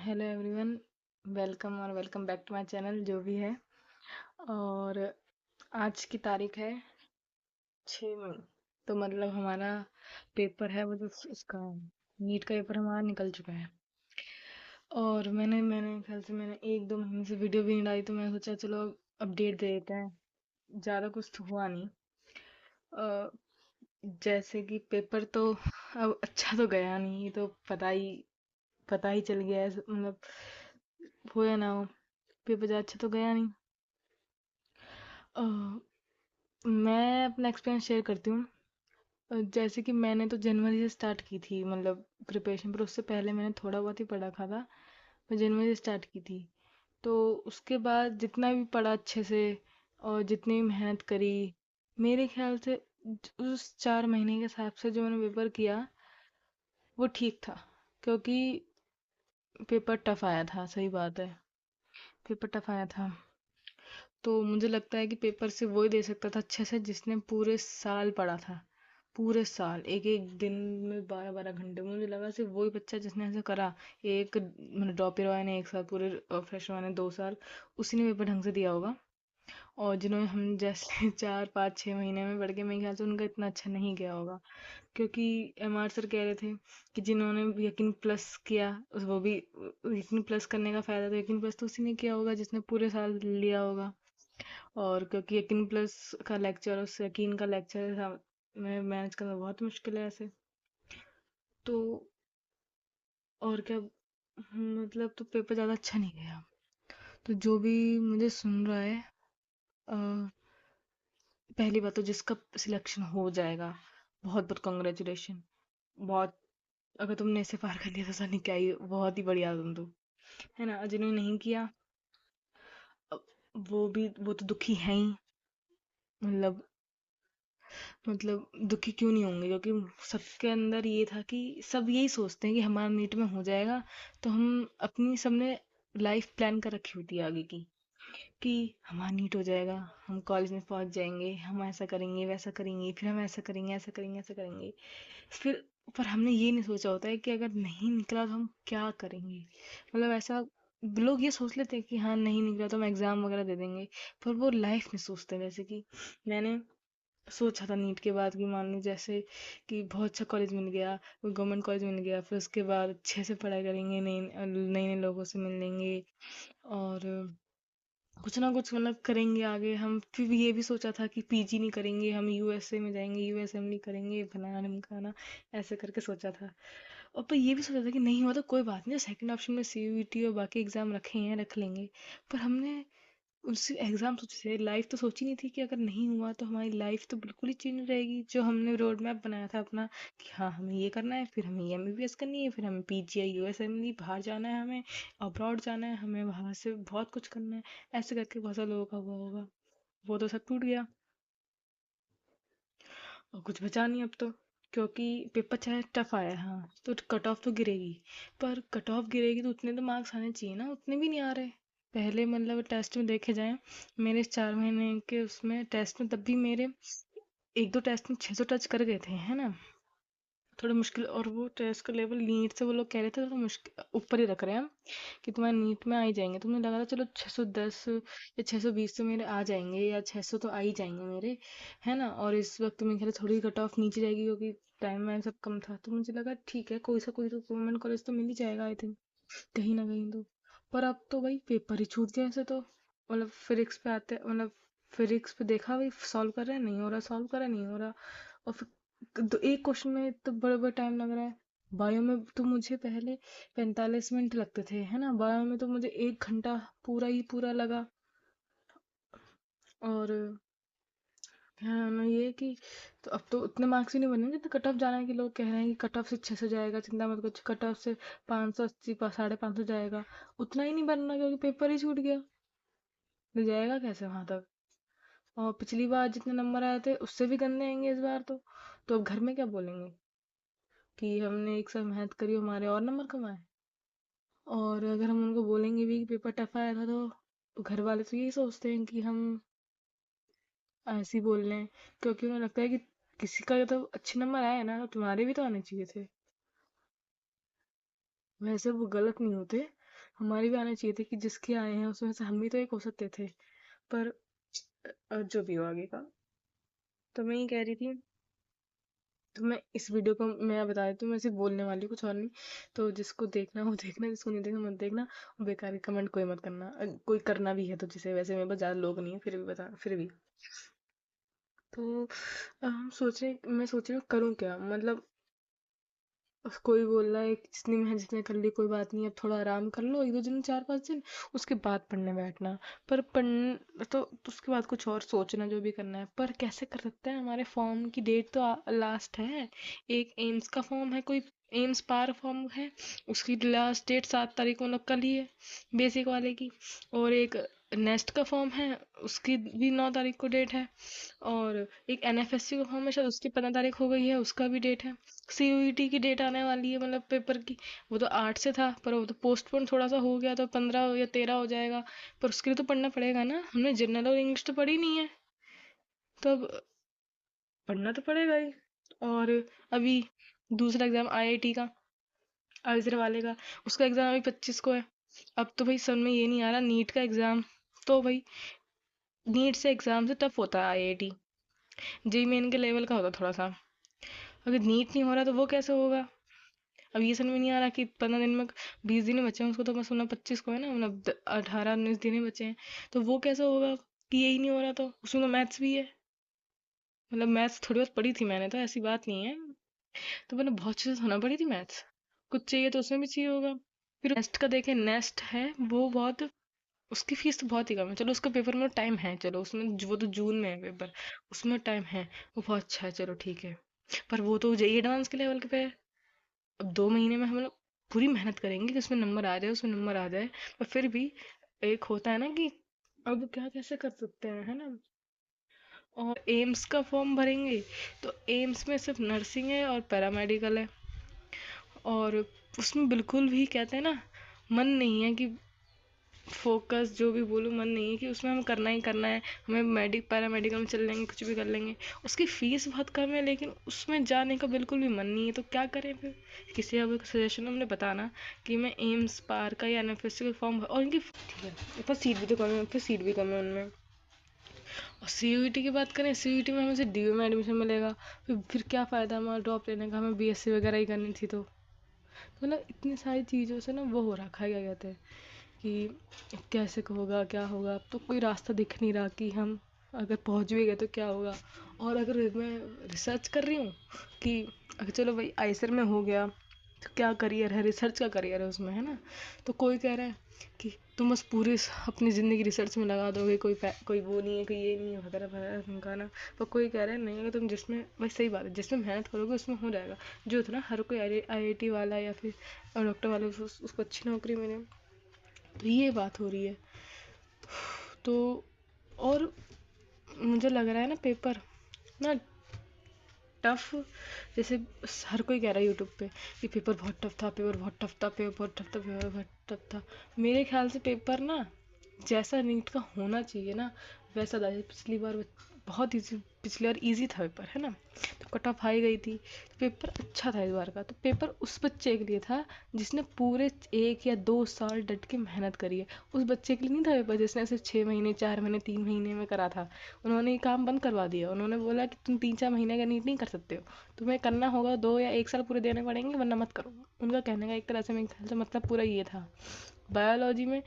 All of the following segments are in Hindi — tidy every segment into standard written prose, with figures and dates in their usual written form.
हेलो एवरीवन, वेलकम और welcome back to my channel जो भी है। और आज की तारीख है 6 मई। तो मतलब हमारा पेपर है वो जो उसका नीट का पेपर हमारा निकल चुका है। और मैंने ख्याल से मैंने 1-2 महीने से वीडियो भी नहीं डाली, तो मैंने सोचा चलो अपडेट दे देते हैं। ज़्यादा कुछ तो हुआ नहीं। अ, जैसे कि पेपर तो अब अच्छा तो गया नहीं, ये तो पता ही चल गया है, मतलब हो या ना हो, पेपर ज़्यादा अच्छा तो गया नहीं। अ, मैं अपना एक्सपीरियंस शेयर करती हूँ। जैसे कि मैंने तो जनवरी से स्टार्ट की थी, मतलब प्रिपरेशन, पर उससे पहले मैंने थोड़ा बहुत ही पढ़ा था। मैं जनवरी से स्टार्ट की थी। तो उसके बाद जितना भी पढ़ा अच्छे से और जितनी भी मेहनत करी, मेरे ख्याल से उस 4 महीने के हिसाब से जो मैंने पेपर किया वो ठीक था। क्योंकि पेपर टफ आया था, सही बात है, पेपर टफ आया था। तो मुझे लगता है कि पेपर से वही दे सकता था अच्छे से जिसने पूरे साल पढ़ा था। पूरे साल एक एक दिन में 12-12 घंटे, मुझे लगा सिर्फ वही बच्चा जिसने ऐसा करा। एक मतलब ड्रॉप ईयर वाले ने 1 साल पूरे, फ्रेशर वाले ने 2 साल, उसी ने पेपर ढंग से दिया होगा। और जिन्होंने हम जैसे 4-5-6 महीने में पढ़ के, मेरे ख्याल से उनका इतना अच्छा नहीं गया होगा। क्योंकि एमआर सर कह रहे थे कि जिन्होंने यकीन प्लस किया वो भी, यकीन प्लस करने का फायदा तो यकीन प्लस तो उसी ने किया होगा जिसने पूरे साल लिया होगा। और क्योंकि यकीन प्लस का लेक्चर और यकीन का लेक्चर में मैनेज करना बहुत मुश्किल है ऐसे। तो और क्या, मतलब तो पेपर ज़्यादा अच्छा नहीं गया। तो जो भी मुझे सुन रहा है, अ, पहली बात तो जिसका सिलेक्शन हो जाएगा, बहुत बहुत कॉन्ग्रेचुलेशन। बहुत, अगर तुमने इसे पार कर लिया तो जाने क्या ही, बहुत ही बढ़िया तुम तो, है ना। और जिन्होंने नहीं किया, अ, वो तो दुखी हैं ही। मतलब दुखी क्यों नहीं होंगे, क्योंकि सबके अंदर ये था कि सब यही सोचते हैं कि हमारा नीट में हो जाएगा। तो हम अपनी सबने लाइफ प्लान कर रखी होती है आगे की, कि हमारा नीट हो जाएगा, हम कॉलेज में पहुंच जाएंगे, हम ऐसा करेंगे वैसा करेंगे, फिर हम ऐसा करेंगे ऐसा करेंगे ऐसा करेंगे। फिर पर हमने ये नहीं सोचा होता है कि अगर नहीं निकला तो हम क्या करेंगे। मतलब ऐसा लोग ये सोच लेते हैं कि हाँ नहीं निकला तो हम एग्जाम वगैरह दे देंगे, पर वो लाइफ में सोचते हैं। जैसे कि मैंने सोचा था नीट के बाद कि मान लो जैसे कि बहुत अच्छा कॉलेज मिल गया, कोई गवर्नमेंट कॉलेज मिल गया, फिर उसके बाद अच्छे से पढ़ाई करेंगे, नए नए नए लोगों से मिलेंगे, और कुछ ना कुछ मतलब करेंगे आगे। हम फिर भी ये भी सोचा था कि पीजी नहीं करेंगे, हम यूएसए में जाएंगे, यूएसएमडी करेंगे, फलाना ढिमकाना, ऐसे करके सोचा था। और पर ये भी सोचा था कि नहीं हुआ तो कोई बात नहीं, सेकंड ऑप्शन में सीयूईटी और बाकी एग्जाम रखे हैं, रख लेंगे। पर हमने उस एग्जाम सोचे थे, लाइफ तो सोची नहीं थी कि अगर नहीं हुआ तो हमारी लाइफ तो बिल्कुल ही चेंज रहेगी। जो हमने रोड मैप बनाया था अपना, कि हाँ हमें ये करना है, फिर हमें ये एमबीबीएस करनी है, फिर हमें पीजी या यूएसएमडी बाहर जाना है, हमें अब्रॉड जाना है, हमें वहां से बहुत कुछ करना है, ऐसे करके बहुत सारे लोगों का हुआ होगा। वो तो सब टूट गया और कुछ बचा नहीं अब तो। क्योंकि पेपर चाहे टफ आया, हाँ तो कट ऑफ तो गिरेगी, पर कट ऑफ गिरेगी तो उतने तो मार्क्स आने चाहिए ना, उतने भी नहीं आ रहे। पहले मतलब टेस्ट में देखे जाएं, मेरे इस 4 महीने के उसमें टेस्ट में तब भी मेरे 1-2 टेस्ट में 600 टच कर गए थे, है ना। थोड़ा मुश्किल, और वो टेस्ट का लेवल नीट से वो लोग कह रहे थे थोड़ा मुश्किल ऊपर ही रख रहे हैं हम, कि तुम्हारे नीट में आ ही जाएंगे। तो मुझे लगा था चलो 610 या 620 तो मेरे आ जाएंगे, या 600 तो आ ही जाएंगे मेरे, है ना। और इस वक्त मेरे ख्याल से थोड़ी कट ऑफ नीचे जाएगी क्योंकि टाइम वाइम सब कम था, तो मुझे लगा ठीक है, कोई तो गवर्नमेंट कॉलेज तो मिल ही जाएगा आई थिंक, कहीं ना कहीं तो। पर अब तो भाई पेपर ही छूट गया ऐसे तो। मतलब फिजिक्स पे आते, मतलब फिजिक्स पे देखा भाई सॉल्व कर रहे हैं, नहीं हो रहा, सॉल्व कर रहे हैं, नहीं हो रहा। और फिर एक क्वेश्चन में तो बड़ा बड़ा टाइम लग रहा है। बायो में तो मुझे पहले 45 मिनट लगते थे, है ना, बायो में तो मुझे 1 घंटा पूरा ही पूरा लगा। और हाँ ना, ये कि तो अब तो उतने मार्क्स ही नहीं बने जितने कट ऑफ जाना है, कि लोग कह रहे हैं कि कट ऑफ से 600 जाएगा, चिंता मत करो, कट ऑफ से 580 550 जाएगा। उतना ही नहीं बनना क्योंकि पेपर ही छूट गया, तो जाएगा कैसे वहां तक। और पिछली बार जितने नंबर आए थे उससे भी गंदे आएंगे इस बार तो अब घर में क्या बोलेंगे कि हमने एक साल मेहनत करी, हमारे और नंबर कम आए। और अगर हम उनको बोलेंगे भी कि पेपर टफ आया था, तो घर वाले तो यही सोचते हैं कि हम ऐसे ही बोल रहे हैं, क्योंकि उन्हें लगता है कि किसी का तो अच्छे नंबर आए ना, तो तुम्हारे भी तो आने चाहिए थे। वैसे वो गलत नहीं होते, हमारे भी आने चाहिए थे कि जिसके आए हैं उसमें से हम भी तो एक हो सकते थे। पर जो भी हो आगे का। तो मैं ये कह रही थी, तो मैं इस वीडियो को मैं बता देती हूँ, मैं सिर्फ बोलने वाली हूँ, कुछ और नहीं। तो जिसको देखना वो देखना, जिसको नहीं देखना मत देखना। और बेकार के कमेंट कोई मत करना, कोई करना भी है तो। जिसे वैसे मेरे पास ज़्यादा लोग नहीं है, फिर भी बता, फिर भी। तो मैं सोच रही हूँ करूँ क्या, मतलब कोई बोल रहा है कि जितनी मेहनत जितने कर ली कोई बात नहीं, अब थोड़ा आराम कर लो 1-2 दिन, 4-5 दिन, उसके बाद पढ़ने बैठना। पर तो उसके बाद कुछ और सोचना जो भी करना है। पर कैसे कर सकते हैं, हमारे फॉर्म की डेट तो लास्ट है। एक एम्स का फॉर्म है, कोई एम्स पार फॉर्म है, उसकी लास्ट डेट 7 तारीख को, मतलब कल ही है, बेसिक वाले की। और एक नेस्ट का फॉर्म है, उसकी भी 9 तारीख को डेट है। और एक एनएफएससी का फॉर्म है, शायद उसकी 15 तारीख हो गई है, उसका भी डेट है। सीयूईटी की डेट आने वाली है, मतलब पेपर की। वो तो 8 से था, पर वो तो पोस्टपोन थोड़ा सा हो गया, तो 15 या 13 हो जाएगा। पर उसके लिए तो पढ़ना पड़ेगा ना, हमने जनरल और इंग्लिश तो पढ़ी नहीं है, तो अब पढ़ना तो पड़ेगा ही। और अभी दूसरा एग्जाम आईआईटी का, आइजर वाले का, उसका एग्जाम अभी 25 को है। अब तो भाई समझ में ये नहीं आ रहा, नीट का एग्जाम तो भाई, नीट से एग्जाम से टफ होता है आईआईटी, जेई मेन के लेवल का होता है थोड़ा सा। अगर नीट नहीं हो रहा तो वो कैसे होगा। अब ये समझ में नहीं आ रहा कि 15 दिन में, 20 दिन ही बचे हैं उसको, तो मैं सुना 25 को है ना, मतलब 18-19 दिन ही बचे हैं। तो वो कैसे होगा कि यही नहीं हो रहा, तो उसमें तो मैथ्स भी है। मतलब मैथ्स थोड़ी बहुत पढ़ी थी मैंने, तो ऐसी बात नहीं है। तो मैंने बहुत अच्छे से सुना पढ़ी थी मैथ्स, कुछ चाहिए तो उसमें भी चाहिए होगा। फिर नेस्ट का देखें, नेस्ट है वो बहुत, उसकी फीस तो बहुत ही कम है। चलो उसका पेपर में टाइम है, चलो उसमें वो तो जून में है पेपर, उसमें टाइम है, वो बहुत अच्छा है, चलो ठीक है। पर वो तो जेई एडवांस के लेवल के पे है। अब 2 महीने में हम लोग पूरी मेहनत करेंगे कि उसमें नंबर आ जाए, उसमें नंबर आ जाए। पर फिर भी एक होता है ना कि अब क्या कैसे कर सकते हैं, है ना। और एम्स का फॉर्म भरेंगे, तो एम्स में सिर्फ नर्सिंग है और पैरामेडिकल है। और उसमें बिल्कुल भी कहते हैं ना, मन नहीं है कि फोकस, जो भी बोलूँ, मन नहीं है कि उसमें हम करना ही करना है। हमें पैरामेडिकल में चल लेंगे, कुछ भी कर लेंगे। उसकी फीस बहुत कम है, लेकिन उसमें जाने का बिल्कुल भी मन नहीं है, तो क्या करें फिर। किसी अब सजेशन हमने बताना कि मैं एम्स पार का या एनएफएससी का फॉर्म, और इनकी ठीक है, पर सीट भी तो कम है, फिर सीट भी कम है उनमें। और सीयूईटी की बात करें, सीयूईटी में हमें सिर्फ डीयू में एडमिशन मिलेगा। फिर क्या फ़ायदा हमारा ड्रॉप लेने का, हमें बीएससी वगैरह ही करनी थी तो। मतलब इतनी सारी चीज़ों से ना वो हो रखा है, क्या कहते हैं कि कैसे होगा क्या होगा। अब तो कोई रास्ता दिख नहीं रहा कि हम अगर पहुंच भी गए तो क्या होगा। और अगर मैं रिसर्च कर रही हूँ कि अगर चलो भाई आइसर में हो गया, तो क्या करियर है, रिसर्च का करियर है उसमें, है ना। तो कोई कह रहा है कि तुम बस पूरी अपनी ज़िंदगी रिसर्च में लगा दोगे, कोई वो नहीं है कि ये नहीं है वगैरह वगैरह धमकाना। पर कोई कह रहा है नहीं, अगर तुम जिसमें, भाई सही बात है, जिसमें मेहनत करोगे उसमें हो जाएगा। जो होता है ना, हर कोई आईआईटी वाला या फिर डॉक्टर वाले उसको अच्छी नौकरी मिले, तो ये बात हो रही है। तो और मुझे लग रहा है ना पेपर ना टफ, जैसे हर कोई कह रहा है यूट्यूब पे कि पेपर बहुत टफ था, पेपर बहुत टफ था, पेपर बहुत टफ था, पेपर बहुत टफ था। मेरे ख्याल से पेपर ना जैसा नीट का होना चाहिए ना, वैसा था। जैसे पिछली बार बहुत इजी, पिछली बार इजी था पेपर, है ना, तो कट ऑफ हाई गई थी, तो पेपर अच्छा था इस बार का। तो पेपर उस बच्चे के लिए था जिसने पूरे 1 या 2 साल डट के मेहनत करी है। उस बच्चे के लिए नहीं था पेपर जिसने सिर्फ 6 महीने, 4 महीने, 3 महीने में करा था। उन्होंने ये काम बंद करवा दिया, उन्होंने बोला कि तुम 3-4 महीने का नीट नहीं कर सकते हो, तुम्हें करना होगा 2 या 1 साल पूरे देने पड़ेंगे, वरना मत करो। उनका कहने का एक तरह से मेरे ख्याल से मतलब पूरा ये था। बायोलॉजी में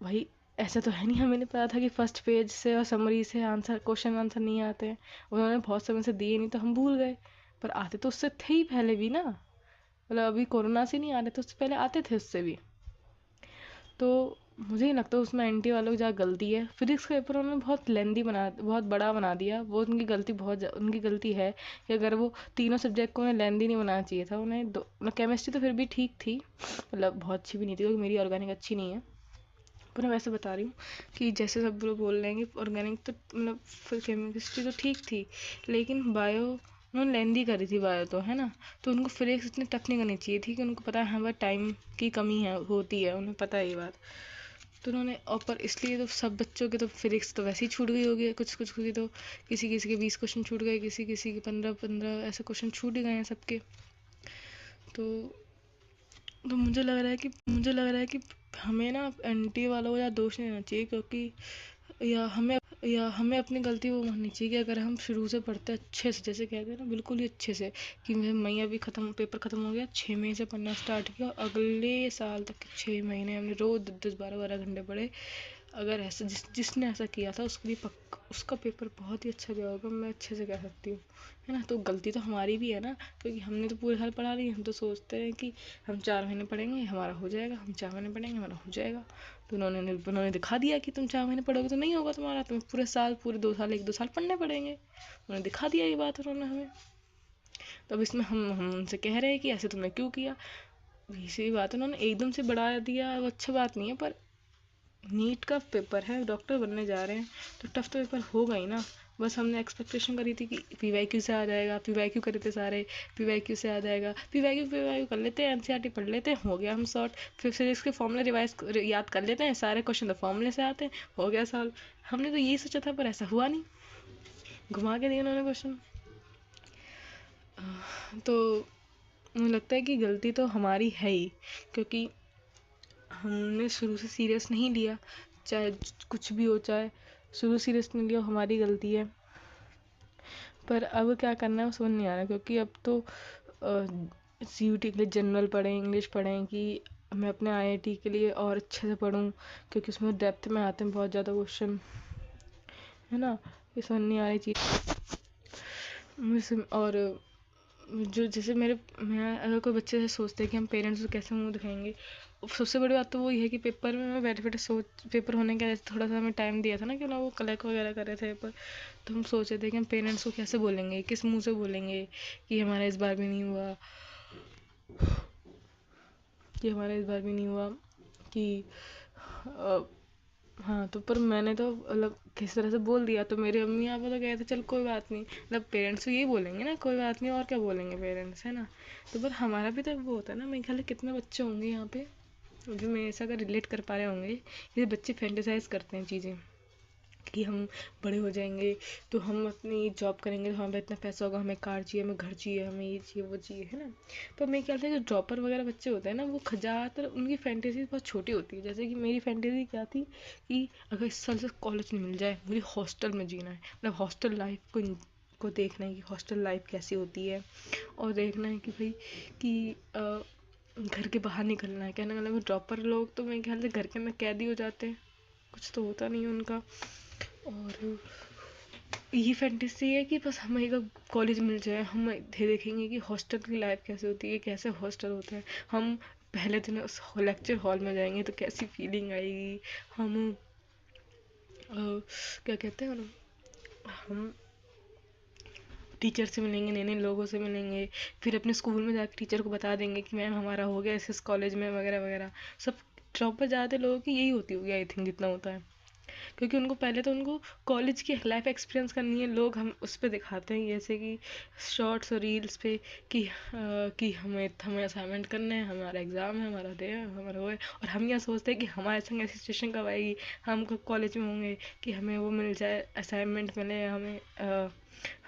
भाई ऐसा तो है नहीं, हमें नहीं पता था कि फर्स्ट पेज से और समरी से आंसर, क्वेश्चन आंसर नहीं आते हैं। उन्होंने बहुत समय से दिए नहीं तो हम भूल गए। पर आते तो उससे थे ही पहले भी ना, मतलब अभी कोरोना से नहीं आ रहे, तो उससे पहले आते थे उससे भी। तो मुझे नहीं लगता उसमें एनटी वालों की ज़्यादा गलती है। फिजिक्स का पेपर उन्होंने बहुत लेंदी बना, बहुत बड़ा बना दिया, वो उनकी गलती, उनकी गलती है कि अगर वो तीनों सब्जेक्ट को उन्हें लेंदी नहीं बनाना चाहिए था। उन्हें दो, मतलब केमिस्ट्री तो फिर भी ठीक थी, मतलब बहुत अच्छी भी नहीं थी क्योंकि मेरी ऑर्गेनिक अच्छी नहीं है। पर मैं वैसे बता रही हूँ कि जैसे सब लोग बोल रहे हैं कि ऑर्गेनिक तो मतलब फिर केमिस्ट्री तो ठीक थी, लेकिन बायो उन्होंने लेंदी करी थी बायो तो, है ना। तो उनको फिजिक्स इतनी टफ नहीं करनी चाहिए थी, कि उनको पता है हमारे टाइम की कमी है, होती है, उन्हें पता है ये बात। तो उन्होंने, और पर इसलिए तो सब बच्चों के तो फिजिक्स तो वैसे ही छूट गई होगी, कुछ कुछ की तो, किसी किसी के 20 क्वेश्चन छूट गए, किसी किसी के 15-15 ऐसे क्वेश्चन छूट ही गए हैं सबके। तो मुझे लग रहा है कि हमें ना आंटी वालों को या दोष नहीं देना चाहिए, क्योंकि या हमें अपनी गलती वो माननी चाहिए कि अगर हम शुरू से पढ़ते अच्छे से, जैसे कहते हैं ना, बिल्कुल ही अच्छे से, कि मई अभी ख़त्म, पेपर ख़त्म हो गया, 6 मई से पढ़ना स्टार्ट किया, अगले साल तक के 6 महीने हमने रोज़ 10-10 12-12 घंटे पढ़े। अगर ऐसा जिसने ऐसा किया था उसके लिए उसका पेपर बहुत ही अच्छा गया होगा, मैं अच्छे से कह सकती हूँ, है ना। तो गलती तो हमारी भी है ना, क्योंकि हमने तो पूरे साल पढ़ा नहीं, हम तो सोचते हैं कि हम 4 महीने पढ़ेंगे हमारा हो जाएगा, हम 4 महीने पढ़ेंगे हमारा हो जाएगा। तो उन्होंने दिखा दिया कि तुम 4 महीने पढ़ोगे तो नहीं होगा तुम्हारा, तुम्हें पूरे साल, पूरे 2 साल, 1-2 साल पढ़ने पड़ेंगे। उन्होंने दिखा दिया ये बात उन्होंने हमें। तो अब इसमें हम उनसे कह रहे हैं कि ऐसे तुमने क्यों किया। इसी बात उन्होंने एकदम से बढ़ा दिया, वो अच्छी बात नहीं है, पर नीट का पेपर है, डॉक्टर बनने जा रहे हैं, तो टफ तो पेपर होगा ही ना। बस हमने एक्सपेक्टेशन करी थी कि पीवाईक्यू से आ जाएगा, पीवाईक्यू करे थे सारे, पीवाईक्यू से आ जाएगा, पीवाईक्यू कर लेते हैं, एनसीईआरटी पढ़ लेते हैं, हो गया हम सॉर्ट। फिर फिजिक्स के फॉर्मूले रिवाइज याद कर लेते हैं, सारे क्वेश्चन तो फॉर्मूले से आते हैं, हो गया सॉल्व। हमने तो यही सोचा था, पर ऐसा हुआ नहीं, घुमा के दिया उन्होंने क्वेश्चन। तो मुझे लगता है कि गलती तो हमारी है ही, क्योंकि हमने शुरू से सीरियस नहीं लिया, चाहे कुछ भी हो, चाहे शुरू सीरियस नहीं लिया, हमारी गलती है। पर अब क्या करना है वो समझ नहीं आ रहा, क्योंकि अब तो सीयूटी के लिए जनरल पढ़ें, इंग्लिश पढ़ें, कि मैं अपने आईआईटी के लिए और अच्छे से पढूं, क्योंकि उसमें डेप्थ में आते हैं बहुत ज़्यादा क्वेश्चन, है ना। ये समझ नहीं आ रही चीज़ मुझे। और जो जैसे मैं अगर कोई बच्चे से सोचते हैं कि हम पेरेंट्स को कैसे मुंह दिखाएंगे, सबसे बड़ी बात तो वो ये है कि पेपर में मैं बैठे बैठे पेपर होने के थोड़ा सा हमें टाइम दिया था ना, कि ना वो कलेक्ट वगैरह कर रहे थे पेपर, तो हम सोच रहे थे कि हम पेरेंट्स को कैसे बोलेंगे, किस मुंह से बोलेंगे कि हमारा इस बार भी नहीं हुआ, कि हाँ। तो पर मैंने तो मतलब किस तरह से बोल दिया, तो मेरे अम्मी आप तो कहे थे चल कोई बात नहीं, मतलब पेरेंट्स तो यही बोलेंगे ना, कोई बात नहीं, और क्या बोलेंगे पेरेंट्स, है ना। तो पर हमारा भी तो वो होता है ना, मेरे ख्याल से कितने बच्चे होंगे यहाँ पे जो मेरे से अगर रिलेट कर पा रहे होंगे, ये बच्चे फैंटेसाइज करते हैं चीज़ें, कि हम बड़े हो जाएंगे तो हम अपनी जॉब करेंगे, तो हमें इतना पैसा होगा, हमें कार चाहिए, हमें घर चाहिए, हमें ये चाहिए वो चाहिए, है ना। पर मेरे ख्याल से जो ड्रॉपर वगैरह बच्चे होते हैं ना, वो ज़्यादातर उनकी फैंटेसी बहुत छोटी होती है। जैसे कि मेरी फैंटेसी क्या थी कि अगर इस साल से कॉलेज नहीं मिल जाए, मुझे हॉस्टल में जीना है, मतलब हॉस्टल लाइफ को देखना है कि हॉस्टल लाइफ कैसी होती है, और देखना है कि भाई कि घर के बाहर निकलना है। कहने का मतलब ड्रॉपर लोग तो मेरे ख्याल से घर के अंदर कैदी हो जाते हैं, कुछ तो होता नहीं है उनका। और ये फैंटेसी है कि बस हमें एक कॉलेज मिल जाए, हम देखेंगे कि हॉस्टल की लाइफ कैसे होती है, कैसे हॉस्टल होता है, हम पहले दिन उस लेक्चर हॉल में जाएंगे तो कैसी फीलिंग आएगी, हम क्या कहते हैं हम टीचर से मिलेंगे, नए नए लोगों से मिलेंगे, फिर अपने स्कूल में जाकर टीचर को बता देंगे कि मैम हमारा हो गया इस कॉलेज में, वगैरह वगैरह। सब ड्रॉपर ज़्यादातर लोगों की यही होती होगी, आई थिंक, जितना होता है, क्योंकि उनको पहले तो उनको कॉलेज की लाइफ एक्सपीरियंस करनी है। लोग हम उस पर दिखाते हैं जैसे कि शॉर्ट्स और रील्स पे कि हमें असाइनमेंट करना है, हमारा एग्ज़ाम है, हमारा डे है, हमारा वो है, और हम यह सोचते हैं कि हमारे संग ऐसी सिचुएशन कब आएगी, हम कब कॉलेज में होंगे कि हमें वो मिल जाए, असाइनमेंट मिले हमें,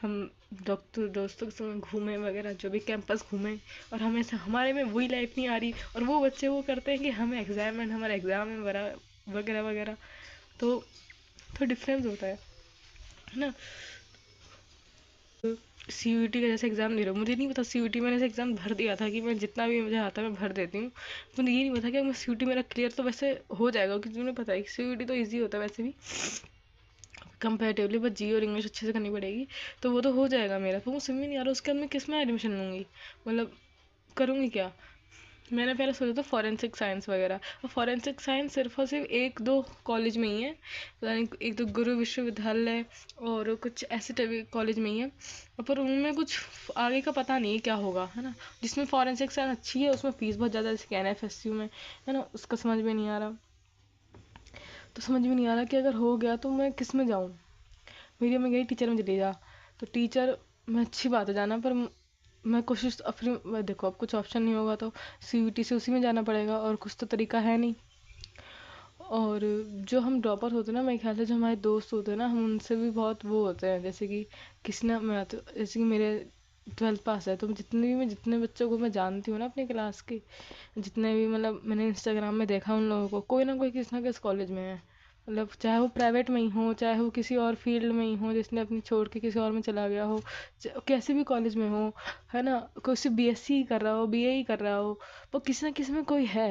हम दोस्तों के संग घूमें वगैरह, जो भी कैंपस घूमें, और हमें हमारे में वही लाइफ नहीं आ रही, और वो बच्चे वो करते हैं कि हमें हमारा एग्ज़ाम है वगैरह वगैरह। तो डिफरेंस होता है ना। सीयूईटी का जैसे एग्ज़ाम दे रहा हूँ, मुझे नहीं पता सीयूईटी मैंने ऐसे एग्ज़ाम भर दिया था कि मैं जितना भी मुझे आता है मैं भर देती हूँ। मुझे ये नहीं पता कि मैं सीयूईटी मेरा क्लियर तो वैसे हो जाएगा, क्योंकि तुम्हें पता है कि सीयूईटी तो ईजी होता है वैसे भी कंपेरेटिवली, बस जी और इंग्लिश अच्छे से करनी पड़ेगी, तो वो तो हो जाएगा मेरा। तो मुझे समझ में नहीं आ रहा उसके बाद मैं किस में एडमिशन लूँगी, मतलब करूँगी क्या। मैंने पहले सोचा था फॉरेंसिक साइंस वगैरह, और फॉरेंसिक साइंस सिर्फ और सिर्फ 1-2 कॉलेज में ही है, यानी 1-2 गुरु विश्वविद्यालय और कुछ ऐसे टाइप कॉलेज में ही है, पर उनमें कुछ आगे का पता नहीं है क्या होगा, है ना। जिसमें फॉरेंसिक साइंस अच्छी है उसमें फ़ीस बहुत ज़्यादा, जैसे एनएफएसयू में, है ना, उसका समझ में नहीं आ रहा। तो समझ में नहीं आ रहा कि अगर हो गया तो मैं किस में जाऊँ। मेरी अम्मी गई टीचर में चली जा, तो टीचर में अच्छी बात है जाना, पर मैं कोशिश अपनी देखो, अब कुछ ऑप्शन नहीं होगा तो सीयूईटी से उसी में जाना पड़ेगा, और कुछ तो तरीका है नहीं। और जो हम ड्रॉपर होते हैं ना, मेरे ख्याल से जो हमारे दोस्त होते हैं ना, हम उनसे भी बहुत वो होते हैं, जैसे कि किसी ने मैं तो जैसे कि मेरे 12th पास है। तो जितने बच्चों को मैं जानती हूँ ना अपनी क्लास के, जितने भी मतलब मैंने इंस्टाग्राम में देखा उन लोगों को, कोई ना कोई किसी ना किसी कॉलेज में है। मतलब चाहे वो प्राइवेट में ही हो, चाहे वो किसी और फील्ड में ही हो, जिसने अपनी छोड़ के किसी और में चला गया हो, कैसे भी कॉलेज में हो, है ना। कोई सिर्फ बीएससी कर रहा हो, बीए ही कर रहा हो, वो किसी ना किसी में कोई है।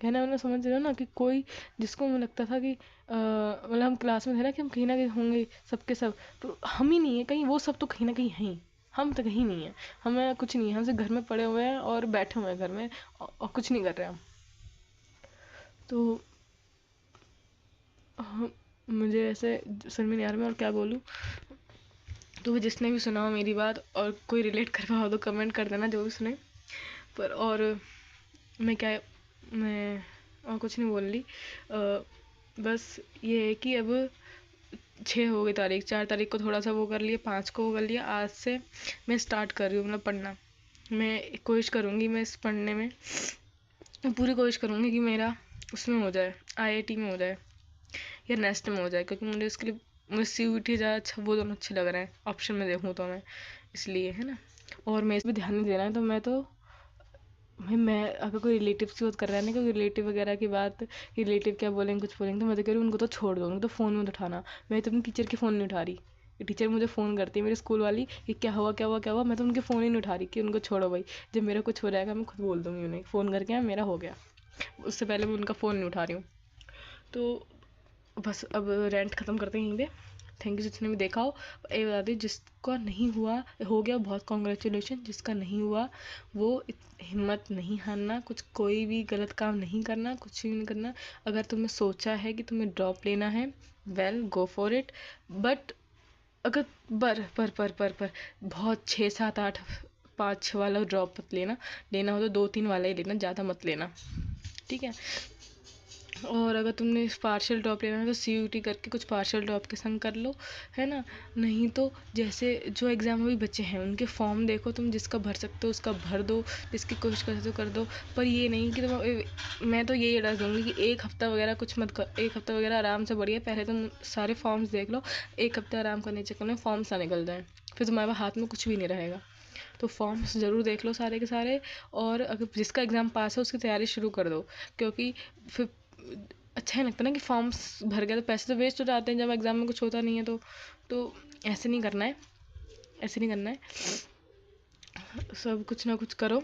कहना मतलब समझ रहे हो ना, कि कोई जिसको मुझे लगता था कि मतलब हम क्लास में थे ना कि हम कहीं ना कहीं होंगे सबके सब, तो हम ही नहीं है कहीं, वो सब तो कहीं ना कहीं हैं ही। हम तो कहीं नहीं है, हमें कुछ नहीं है, हम सिर्फ घर में पड़े हुए हैं और बैठे हुए हैं घर में, और कुछ नहीं कर रहे हम। तो मुझे ऐसे समझ में नहीं आ रहा मैं और क्या बोलूँ। तो जिसने भी सुना हो मेरी बात और कोई रिलेट कर पाओ तो कमेंट कर देना, जो भी सुने। पर और मैं क्या मैं और कुछ नहीं बोल रही। बस ये है कि अब 6 हो गई तारीख, 4 तारीख को थोड़ा सा वो कर लिया, 5 को वो कर लिया। आज से मैं स्टार्ट कर रही हूँ मतलब पढ़ना। मैं कोशिश करूँगी, मैं इस पढ़ने में पूरी कोशिश करूँगी कि मेरा उसमें हो जाए, आईआईटी में हो जाए या नेस्ट में हो जाए, क्योंकि मुझे इसके लिए मुझे सीयूईटी ज़्यादा अच्छा, वो दोनों अच्छे लग रहे हैं ऑप्शन में देखूँ तो मैं, इसलिए है ना। और मैं इस पर ध्यान नहीं देना है, तो मैं तो मैं अगर कोई रिलेटिव की बात कर रहा है ना, कोई रिलेटिव वगैरह की बात, रिलेटिव क्या बोलेंगे कुछ बोलेंगे, तो मैं तो कह रही हूँ उनको तो छोड़ दो, उनको तो फ़ोन मत उठाना। मैं तो अपनी टीचर की फ़ोन नहीं उठा रही। टीचर मुझे फ़ोन करती है मेरे स्कूल वाली कि क्या हुआ क्या हुआ क्या हुआ, मैं तो उनके फ़ोन ही नहीं उठा रही कि उनको छोड़ो भाई, जब मेरा कुछ हो जाएगा मैं खुद बोल दूँगी उन्हें फ़ोन करके मेरा हो गया, उससे पहले मैं उनका फ़ोन नहीं उठा रही हूँ। तो बस अब रेंट ख़त्म करते हैं यहीं पे। थैंक यू जिसने भी देखा हो। ये बता दी, जिसका नहीं हुआ हो गया बहुत कॉन्ग्रेचुलेशन, जिसका नहीं हुआ वो हिम्मत नहीं हारना, कुछ कोई भी गलत काम नहीं करना, कुछ भी नहीं करना। अगर तुमने सोचा है कि तुम्हें ड्रॉप लेना है, well go for it. But अगर पर बहुत 6 7 8 5 6 वाला ड्रॉप मत लेना, लेना हो तो 2 3 वाला ही लेना, ज़्यादा मत लेना, ठीक है। और अगर तुमने पार्शियल ड्रॉप लेना है तो सीयूटी करके कुछ पार्शियल ड्रॉप के संग कर लो, है ना। नहीं तो जैसे जो एग्ज़ाम अभी बच्चे हैं उनके फॉर्म देखो, तुम जिसका भर सकते हो उसका भर दो, जिसकी कोशिश कर सकते हो कर दो। पर ये नहीं कि मैं तो यही एडवाइस दूंगी कि एक हफ्ता वगैरह कुछ मत कर, एक हफ्ता वगैरह आराम से बढ़िया, पहले तुम सारे फॉर्म्स देख लो। एक हफ्ता आराम करने के चक्कर में फॉर्म्स ना निकल जाए, फिर तुम्हारे हाथ में कुछ भी नहीं रहेगा। तो फॉर्म्स ज़रूर देख लो सारे के सारे, और अगर जिसका एग्ज़ाम पास है उसकी तैयारी शुरू कर दो, क्योंकि फिर अच्छा नहीं लगता ना कि फॉर्म्स भर गया तो पैसे तो वेस्ट हो जाते हैं जब एग्ज़ाम में कुछ होता नहीं है। तो ऐसे नहीं करना है, ऐसे नहीं करना है, सब कुछ ना कुछ करो।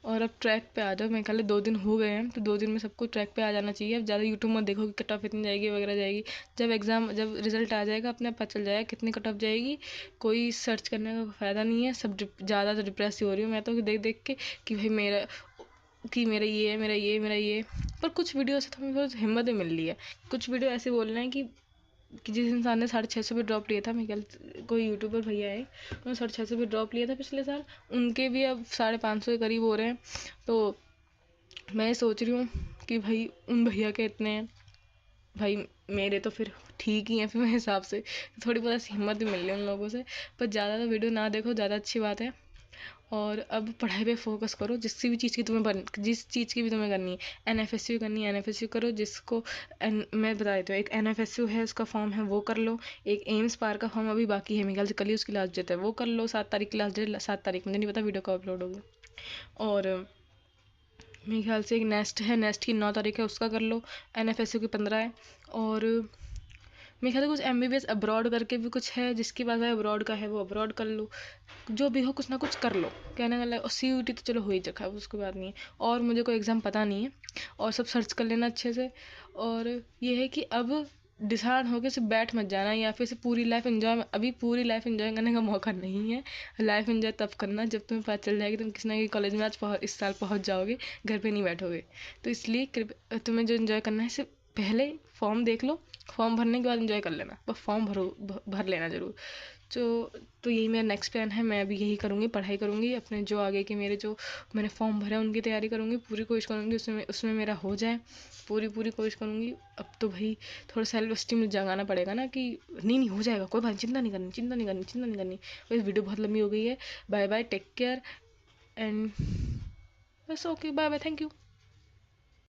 और अब ट्रैक पे आ जाओ, मेरे ख्याल 2 दिन हो गए हैं, तो 2 दिन में सबको ट्रैक पे आ जाना चाहिए। अब ज़्यादा यूट्यूब मत देखो कि कट ऑफ इतनी जाएगी वगैरह जाएगी, जब रिजल्ट आ जाएगा अपने पता चल जाएगा कितनी कट ऑफ जाएगी। कोई सर्च करने का फ़ायदा नहीं है, सब ज़्यादा तो डिप्रेस हो रही हूँ मैं तो देख देख के कि भाई मेरा ये है, मेरा ये। पर कुछ वीडियो से तो हमें बहुत हिम्मत भी मिल रही है। कुछ वीडियो ऐसे बोल रहे हैं कि जिस इंसान ने 650 पे ड्रॉप लिया था, मेरे ख्याल कोई यूट्यूबर भैया है, उन्होंने 650 पे ड्रॉप लिया था पिछले साल, उनके भी अब 550 के करीब हो रहे हैं। तो मैं सोच रही हूँ कि भाई उन भैया के इतने हैं, भाई मेरे तो फिर ठीक ही हैं, फिर मेरे हिसाब से थोड़ी बहुत ऐसी हिम्मत भी मिल रही है उन लोगों से। पर ज़्यादा तो वीडियो ना देखो, ज़्यादा अच्छी बात है। और अब पढ़ाई पे फोकस करो, जिस चीज़ की भी तुम्हें करनी है। एनएफएसयू करनी है, एनएफएसयू करो, जिसको मैं बता देती हूँ, एक एनएफएसयू है उसका फॉर्म है वो कर लो, एक एम्स पार का फॉर्म अभी बाकी है, मेरे ख्याल से कल ही उसकी लास्ट डेट है, वो कर लो। 7 तारीख की लास्ट डेट, 7 तारीख मुझे नहीं पता वीडियो कब अपलोड होगी। और मेरे ख्याल से एक नेस्ट है, नेस्ट की 9 तारीख है, उसका कर लो। एनएफएसयू की 15 है। और मेरे ख्याल से कुछ एमबीबीएस अब्रॉड करके भी कुछ है, जिसकी पास है अब्रॉड का है वो अब्रॉड कर लो। जो भी हो कुछ ना कुछ कर लो, कहने का मतलब। और सीयूटी तो चलो हो ही रखा है, उसकी बात नहीं है। और मुझे कोई एग्ज़ाम पता नहीं है, और सब सर्च कर लेना अच्छे से। और ये है कि अब डिसाइड हो के सिर्फ बैठ मत जाना, या फिर से पूरी लाइफ एंजॉय, अभी पूरी लाइफ एंजॉय करने का मौका नहीं है। लाइफ एंजॉय तब करना जब तुम्हें पता चल जाएगी तुम किसी ना किसी कॉलेज में इस साल पहुंच जाओगे, घर पे नहीं बैठोगे। तो इसलिए तुम्हें जो एंजॉय करना है, सिर्फ पहले फॉर्म देख लो, फॉर्म भरने के बाद एंजॉय कर लेना, बस फॉर्म भर लेना ज़रूर। तो यही मेरा नेक्स्ट प्लान है, मैं अभी यही करूँगी, पढ़ाई करूँगी, अपने जो आगे के मेरे जो मैंने फॉर्म भरा है उनकी तैयारी करूँगी, पूरी कोशिश करूँगी उसमें मेरा हो जाए, पूरी कोशिश करूँगी। अब तो भाई थोड़ा सेल्फ स्टीम जगाना पड़ेगा ना, कि नहीं हो जाएगा, कोई बात, चिंता नहीं करनी, चिंता नहीं करनी, चिंता नहीं करनी। बस वीडियो बहुत लंबी हो गई है, bye bye, take care and बस, okay, bye bye, thank you.